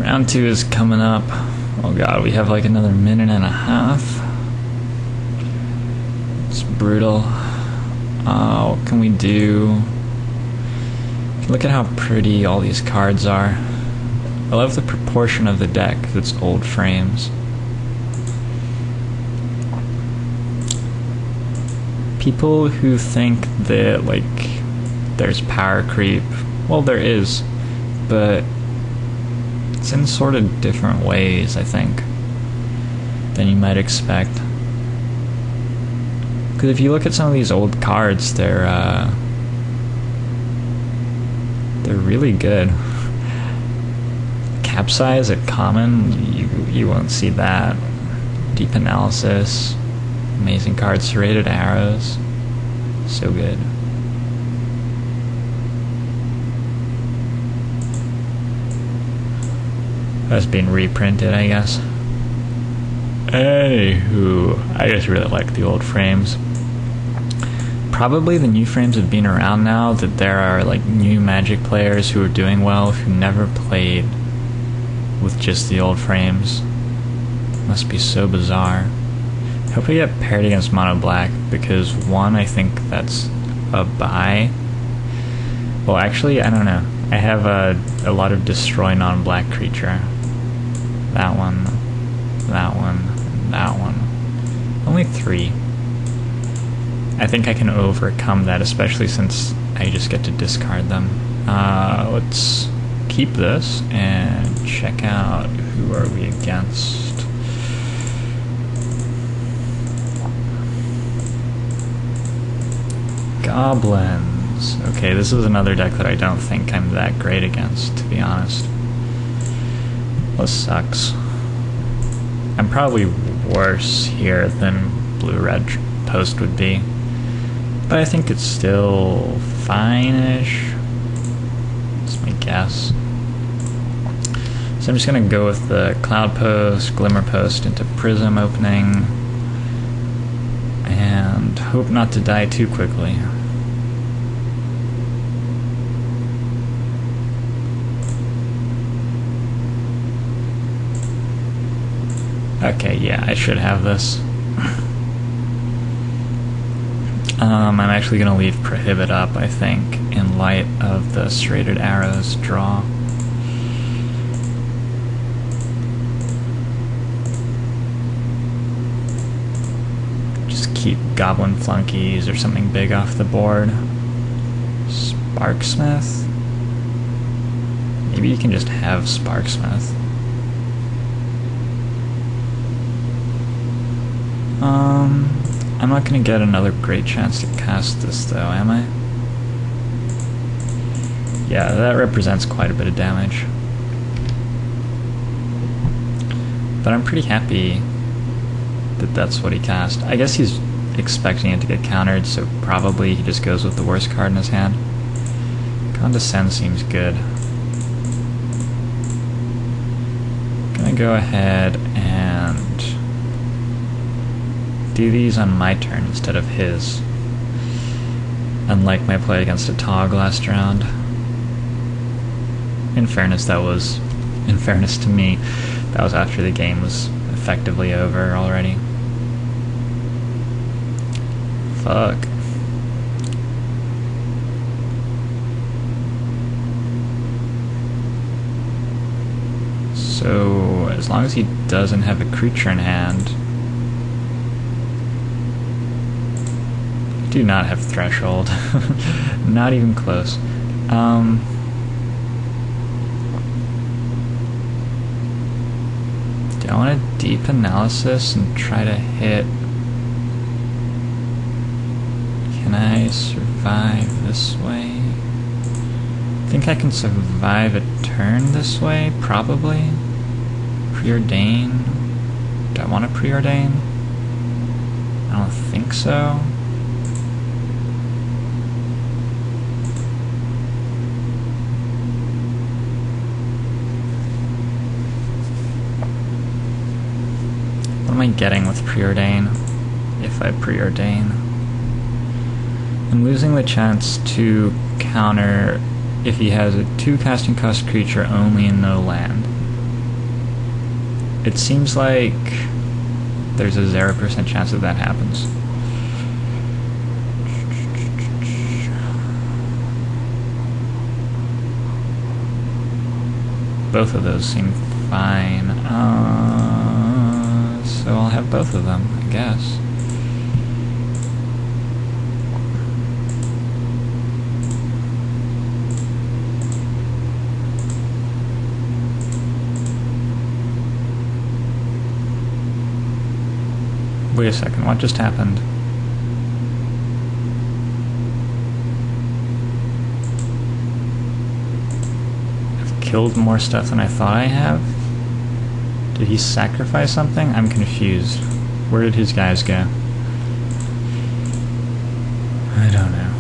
Round 2 is coming up. Oh god, we have like another minute and a half. It's brutal. What can we do? Look at how pretty all these cards are. I love the proportion of the deck. It's old frames. People who think that like there's power creep, well, there is, but it's in sort of different ways, I think, than you might expect. Because if you look at some of these old cards, they're really good. Capsize at common, you won't see that. Deep Analysis, amazing cards. Serrated Arrows, so good. That's being reprinted, I guess. Anywho, I just really like the old frames. Probably the new frames have been around now, that there are like new Magic players who are doing well who never played with just the old frames. Must be so bizarre. Hope we get paired against Mono Black, because one, I think that's a buy. Well, actually, I don't know. I have a lot of Destroy Non-Black Creature. That one, that one, and that one. Only 3. I think I can overcome that, especially since I just get to discard them. Let's keep this and check out who are we against. Goblins. Okay, this is another deck that I don't think I'm that great against, to be honest. This sucks. I'm probably worse here than blue-red post would be, but I think it's still fine-ish. That's my guess. So I'm just gonna go with the Cloud Post, Glimmer Post into Prism opening, and hope not to die too quickly. Okay, yeah, I should have this. I'm actually going to leave Prohibit up, I think, in light of the Serrated Arrows draw. Just keep Goblin Flunkies or something big off the board. Sparksmith? Maybe you can just have Sparksmith. I'm not gonna get another great chance to cast this though, am I? Yeah, that represents quite a bit of damage. But I'm pretty happy that that's what he cast. I guess he's expecting it to get countered, so probably he just goes with the worst card in his hand. Condescend seems good. Gonna go ahead and do these on my turn instead of his, unlike my play against a Tog last round. In fairness to me, that was after the game was effectively over already. Fuck. So, as long as he doesn't have a creature in hand, do not have Threshold. Not even close. Do I want a Deep Analysis and try to hit? Can I survive this way? I think I can survive a turn this way, probably. Preordain. Do I want to Preordain? I don't think so. What am I getting with Preordain? If I Preordain, I'm losing the chance to counter if he has a 2 casting cost creature only and no land. It seems like there's a 0% chance that happens. Both of those seem fine. So I'll have both of them, I guess. Wait a second, what just happened? I've killed more stuff than I thought I have? Did he sacrifice something? I'm confused. Where did his guys go? I don't know.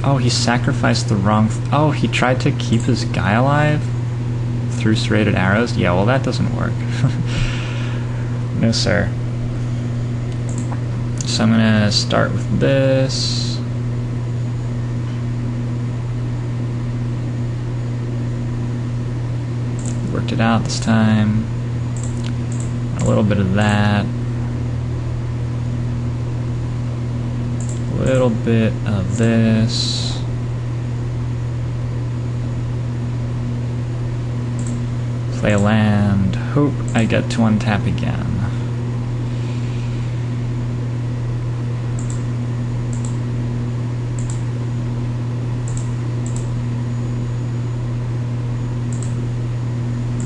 Oh, he sacrificed the wrong... Oh, he tried to keep his guy alive? Through serrated arrows? Yeah, well that doesn't work. No sir. So I'm gonna start with this. Worked it out this time. A little bit of that. A little bit of this. Play a land, hope I get to untap again.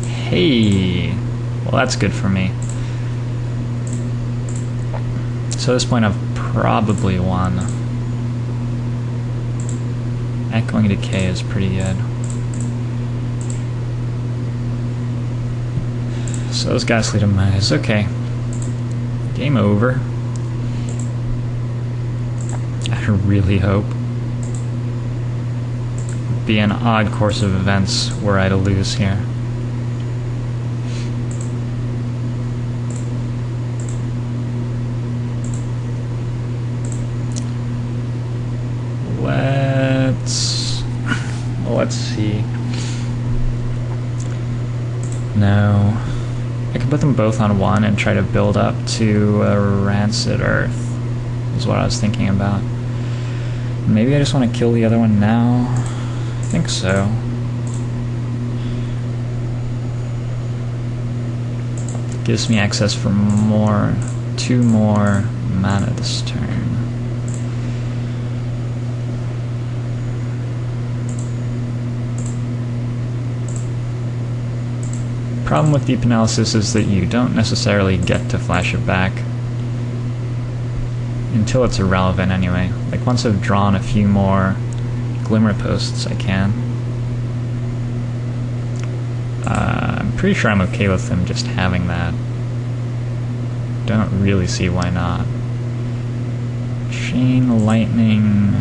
Hey! Well, that's good for me. So at this point I've probably won. Echoing Decay is pretty good. So those ghastly demise, okay. Game over. I really hope. It'd be an odd course of events were I to lose here. Let's see. No. I could put them both on one and try to build up to a Rancid Earth, is what I was thinking about. Maybe I just want to kill the other one now. I think so. Gives me access for two more mana this turn. Problem with Deep Analysis is that you don't necessarily get to flash it back until it's irrelevant anyway. Like once I've drawn a few more Glimmer Posts, I can. I'm pretty sure I'm okay with them just having that. Don't really see why not. Chain Lightning.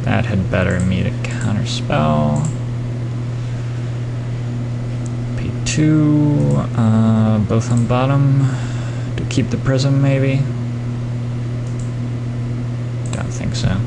That had better meet a counterspell. Pay 2, both on bottom. To keep the prism, maybe? Don't think so.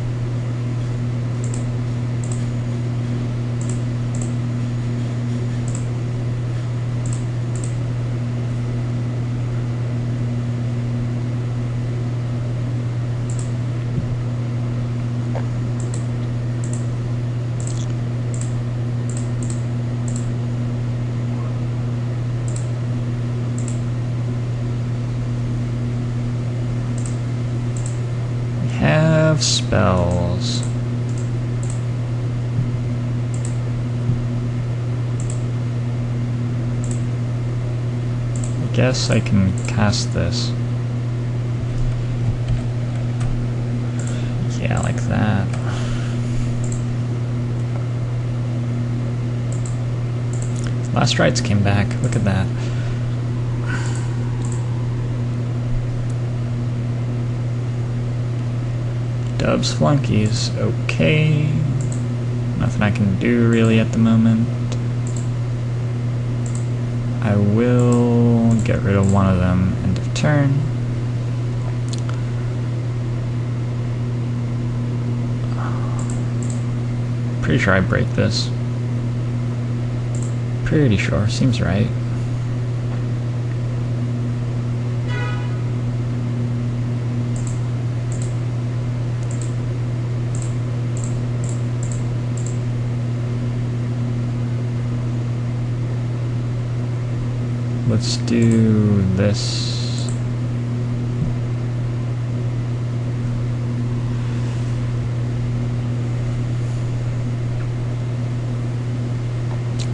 Spells. I guess I can cast this. Yeah, like that. Last Rites came back. Look at that. Dubs Flunkies, okay. Nothing I can do really at the moment. I will get rid of one of them end of turn. Pretty sure I break this. Pretty sure. Seems right. Let's do this.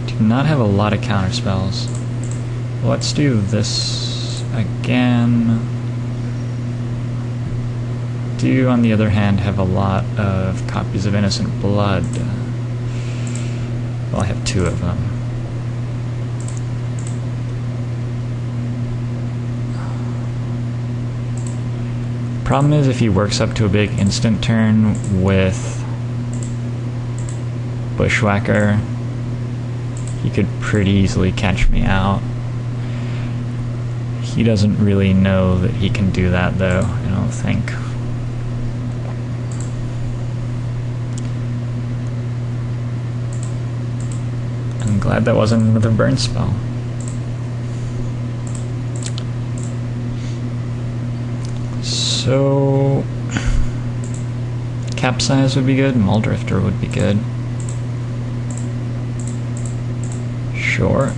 Do not have a lot of counter spells. Let's do this again. Do, on the other hand, have a lot of copies of Innocent Blood. Well, I have 2 of them. Problem is, if he works up to a big instant turn with Bushwhacker, he could pretty easily catch me out. He doesn't really know that he can do that, though, I don't think. I'm glad that wasn't another burn spell. So, Capsize would be good, Muldrifter would be good. Sure.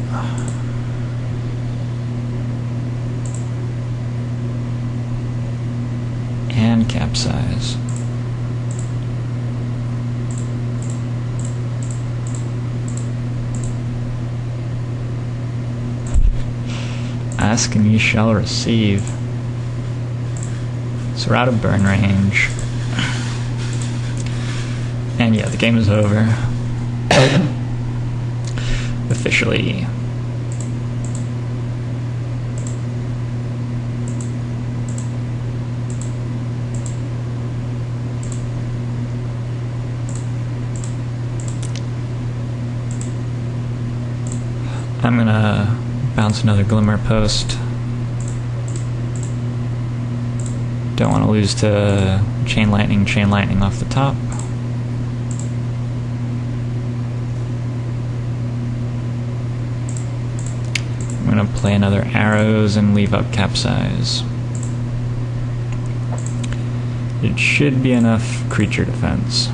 And Capsize. Ask and ye shall receive. So we're out of burn range. And yeah, the game is over. Officially. I'm gonna bounce another Glimmer Post. Don't want to lose to Chain Lightning off the top. I'm going to play another Arrows and leave up Capsize. It should be enough creature defense.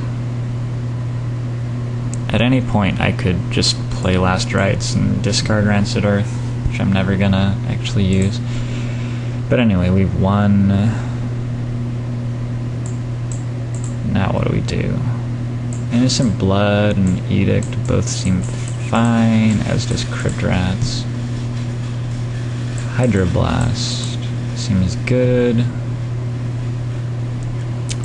At any point I could just play Last Rites and discard Rancid Earth, which I'm never going to actually use. But anyway, we've won. Now what do we do? Innocent Blood and Edict both seem fine, as does Crypt Rats. Hydroblast seems good.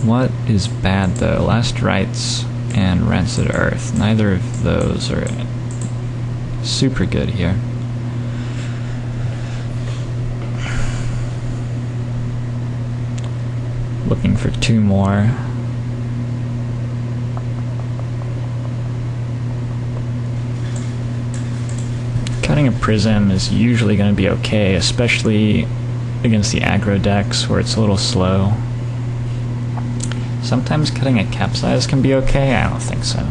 What is bad though? Last Rites and Rancid Earth. Neither of those are super good here. Looking for 2 more. Cutting a Prism is usually going to be okay, especially against the aggro decks where it's a little slow. Sometimes cutting a Capsize can be okay. I don't think so.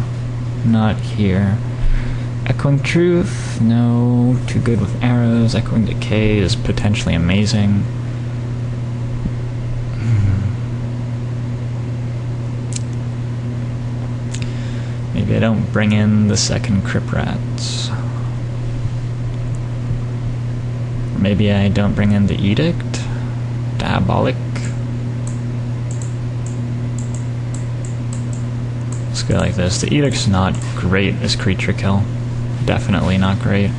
Not here. Echoing Truth, no. Too good with Arrows. Echoing Decay is potentially amazing. Maybe I don't bring in the second Crypt Rats. Maybe I don't bring in the Edict? Diabolic? Let's go like this. The Edict's not great as creature kill. Definitely not great.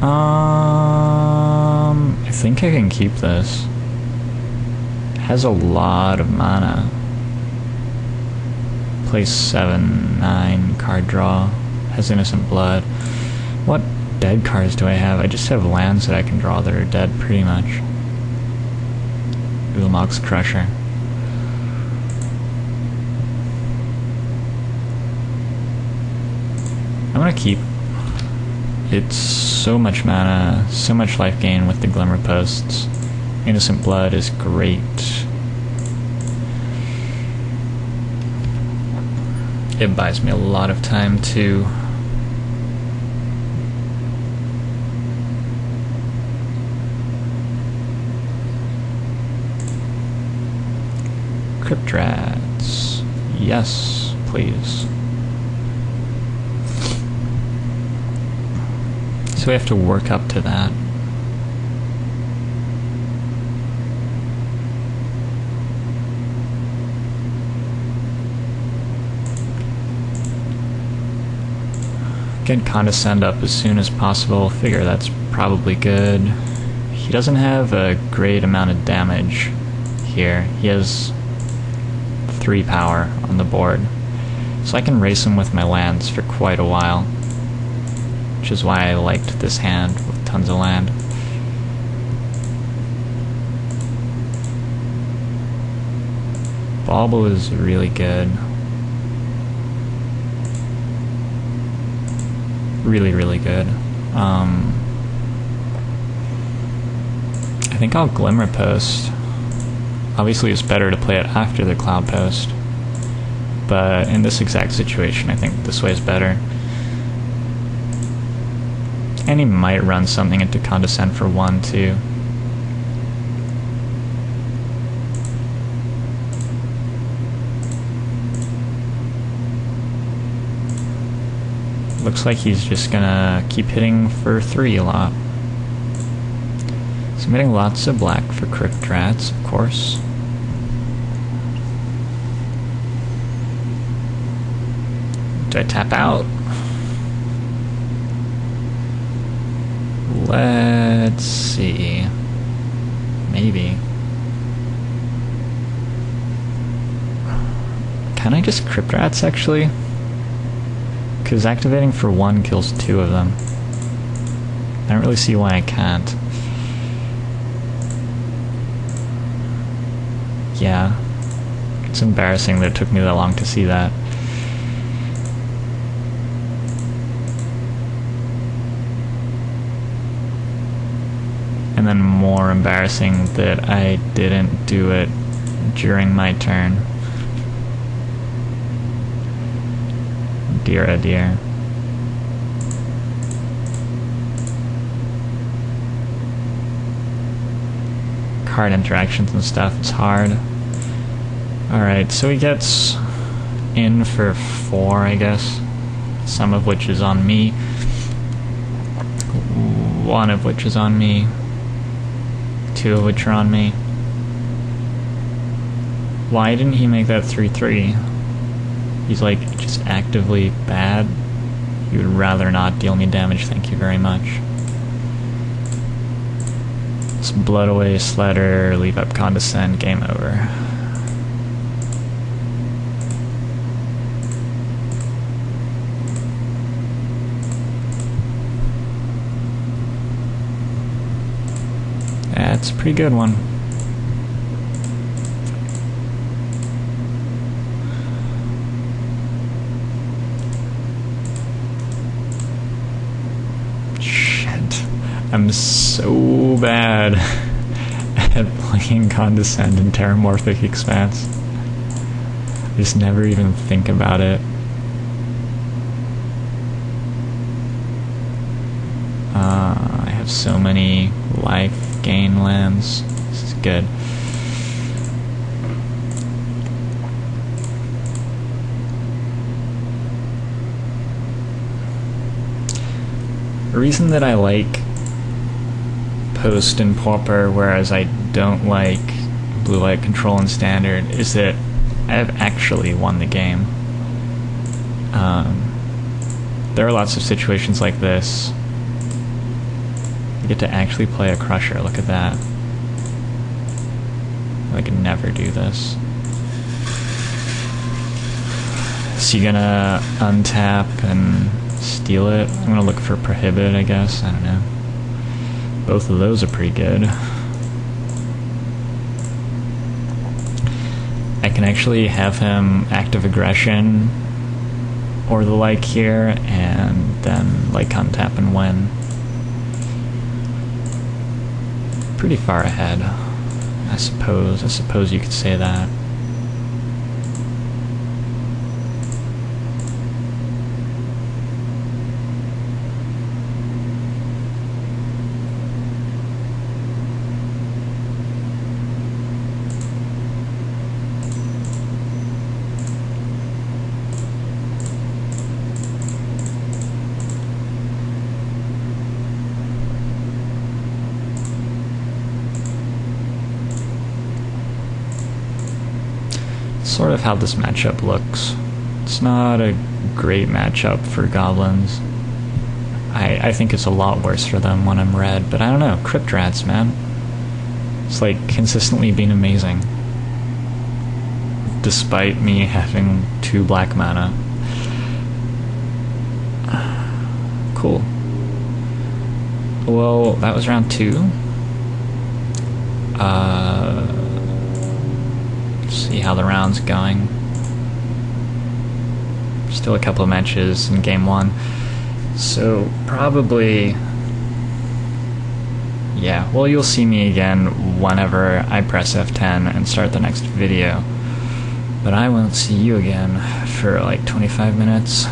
I think I can keep this. It has a lot of mana. Plays 7/9, card draw. Has Innocent Blood. What dead cards do I have? I just have lands that I can draw that are dead, pretty much. Ulamog's Crusher. I'm gonna keep. It's so much mana, so much life gain with the Glimmer Posts. Innocent Blood is great. It buys me a lot of time too. Crypt Rats. Yes, please. So we have to work up to that. Get Condescend up as soon as possible. Figure that's probably good. He doesn't have a great amount of damage here. He has 3 power on the board. So I can race him with my lands for quite a while. Which is why I liked this hand with tons of land. Bauble is really good. Really, really good. I think I'll Glimmer Post. Obviously it's better to play it after the Cloud Post, but in this exact situation I think this way is better. And he might run something into Condescend for 1 too. Looks like he's just gonna keep hitting for 3 a lot. So I'm getting lots of black for Crypt Rats, of course. Do I tap out? Let's see. Maybe. Can I just Crypt Rats actually? Because activating for 1 kills 2 of them. I don't really see why I can't. Yeah. It's embarrassing that it took me that long to see that. And then more embarrassing that I didn't do it during my turn. Dear oh dear. Card interactions and stuff is hard. Alright, so he gets in for 4, I guess. Some of which is on me. 1 of which is on me. 2 of which are on me. Why didn't he make that 3/3? He's like just actively bad. He would rather not deal me damage, thank you very much. Let's Blood away Sledder, leave up Condescend, game over. That's a pretty good one. I'm so bad at playing Condescend and Terramorphic Expanse. I just never even think about it. I have so many life gain lands. This is good. The reason that I like Post and Pauper, whereas I don't like Blue Light Control and Standard, is that I have actually won the game. There are lots of situations like this. I get to actually play a Crusher, look at that. I could never do this. So you're gonna untap and steal it? I'm gonna look for Prohibit, I guess, I don't know. Both of those are pretty good. I can actually have him active aggression or the like here, and then like untap and win. Pretty far ahead, I suppose you could say that. sort of how this matchup looks. It's not a great matchup for goblins. I think it's a lot worse for them when I'm red, but I don't know. Crypt Rats, man. It's like consistently been amazing. Despite me having 2 black mana. Cool. Well, that was round 2. See how the round's going. Still a couple of matches in game 1. So, probably... yeah, well, you'll see me again whenever I press F10 and start the next video. But I won't see you again for like 25 minutes.